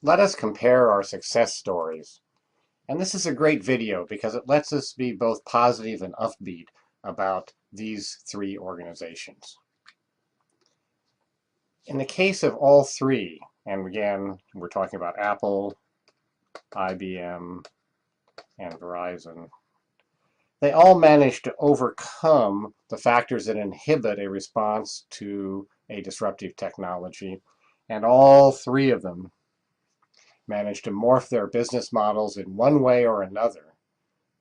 Let us compare our success stories. And this is a great video because it lets us be both positive and upbeat about these three organizations. In the case of all three, and again, we're talking about Apple, IBM, and Verizon, they all managed to overcome the factors that inhibit a response to a disruptive technology, and all three of them managed to morph their business models in one way or another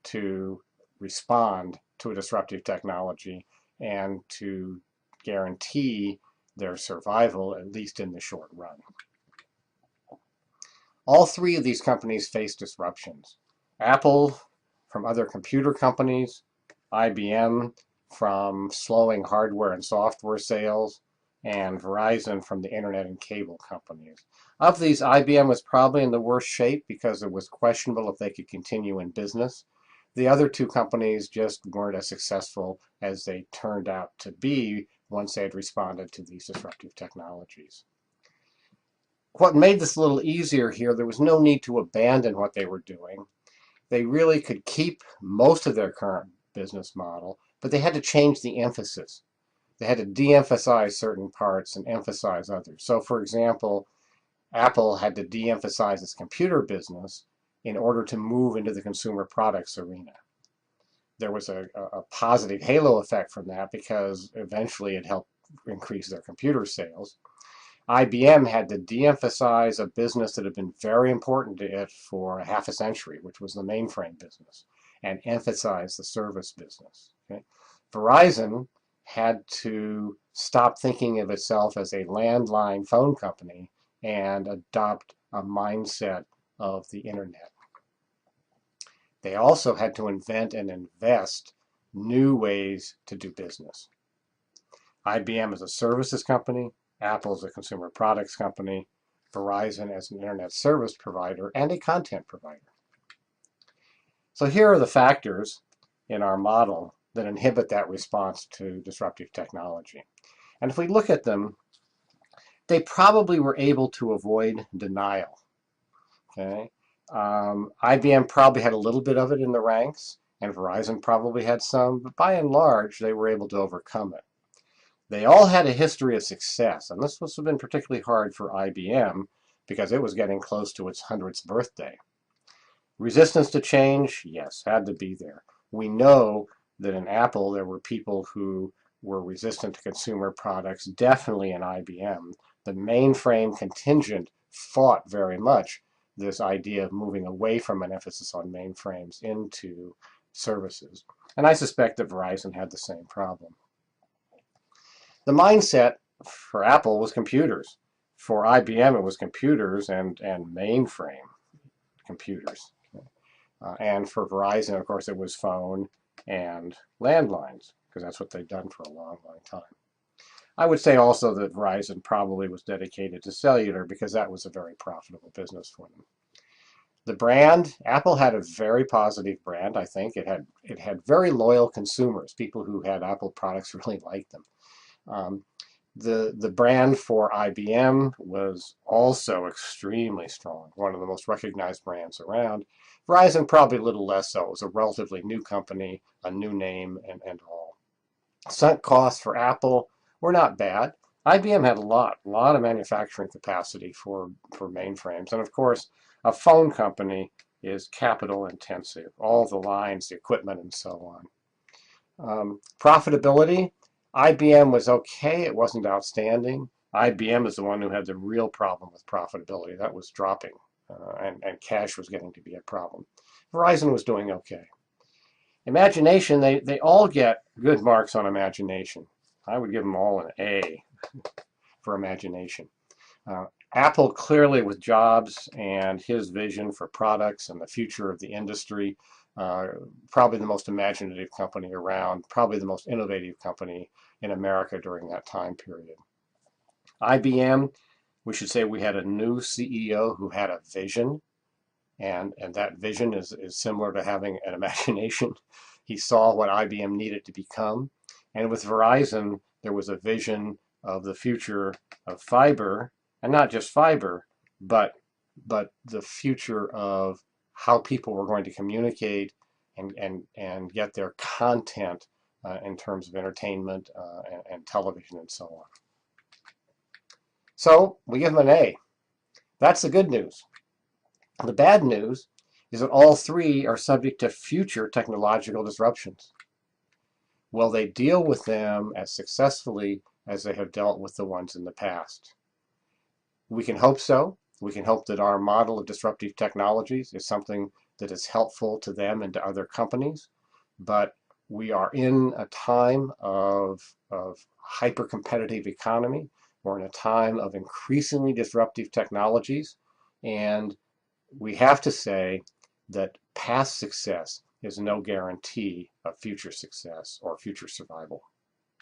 to respond to a disruptive technology and to guarantee their survival, at least in the short run. All three of these companies face disruptions. Apple from other computer companies, IBM from slowing hardware and software sales, and Verizon from the internet and cable companies. Of these, IBM was probably in the worst shape because it was questionable if they could continue in business. The other two companies just weren't as successful as they turned out to be once they had responded to these disruptive technologies. What made this a little easier here, there was no need to abandon what they were doing. They really could keep most of their current business model, but they had to change the emphasis. They had to de-emphasize certain parts and emphasize others. So for example, Apple had to de-emphasize its computer business in order to move into the consumer products arena. There was a positive halo effect from that because eventually it helped increase their computer sales. IBM had to de-emphasize a business that had been very important to it for a half a century, which was the mainframe business, and emphasize the service business. Okay? Verizon had to stop thinking of itself as a landline phone company and adopt a mindset of the internet. They also had to invent and invest new ways to do business. IBM is a services company, Apple is a consumer products company, Verizon as an internet service provider, and a content provider. So here are the factors in our model that inhibit that response to disruptive technology. And if we look at them, they probably were able to avoid denial. Okay? IBM probably had a little bit of it in the ranks, and Verizon probably had some, but by and large, they were able to overcome it. They all had a history of success, and this must have been particularly hard for IBM because it was getting close to its 100th birthday. Resistance to change, yes, had to be there. We know that in Apple there were people who were resistant to consumer products, definitely in IBM. The mainframe contingent fought very much this idea of moving away from an emphasis on mainframes into services. And I suspect that Verizon had the same problem. The mindset for Apple was computers. For IBM, it was computers and mainframe computers. And for Verizon, of course, it was phone and landlines, because that's what they'd done for a long, long time. I would say also that Verizon probably was dedicated to cellular because that was a very profitable business for them. The brand, Apple had a very positive brand, I think. It had very loyal consumers. People who had Apple products really liked them. The brand for IBM was also extremely strong, one of the most recognized brands around. Verizon probably a little less so. It was a relatively new company, a new name, and all. Sunk costs for Apple were not bad. IBM had a lot of manufacturing capacity for mainframes. And of course, a phone company is capital intensive. All the lines, the equipment, and so on. Profitability, IBM was okay. It wasn't outstanding. IBM is the one who had the real problem with profitability. That was dropping, and cash was getting to be a problem. Verizon was doing okay. Imagination, they all get good marks on imagination. I would give them all an A for imagination. Apple clearly with Jobs and his vision for products and the future of the industry, probably the most imaginative company around, probably the most innovative company in America during that time period. IBM, we should say we had a new CEO who had a vision, and that vision is similar to having an imagination. He saw what IBM needed to become. And with Verizon, there was a vision of the future of fiber, and not just fiber, but but the future of how people were going to communicate and get their content in terms of entertainment and television and so on. So we give them an A. That's the good news. The bad news is that all three are subject to future technological disruptions. Will they deal with them as successfully as they have dealt with the ones in the past? We can hope so. We can hope that our model of disruptive technologies is something that is helpful to them and to other companies. But we are in a time of hyper-competitive economy. We're in a time of increasingly disruptive technologies. And we have to say that past success is no guarantee of future success or future survival.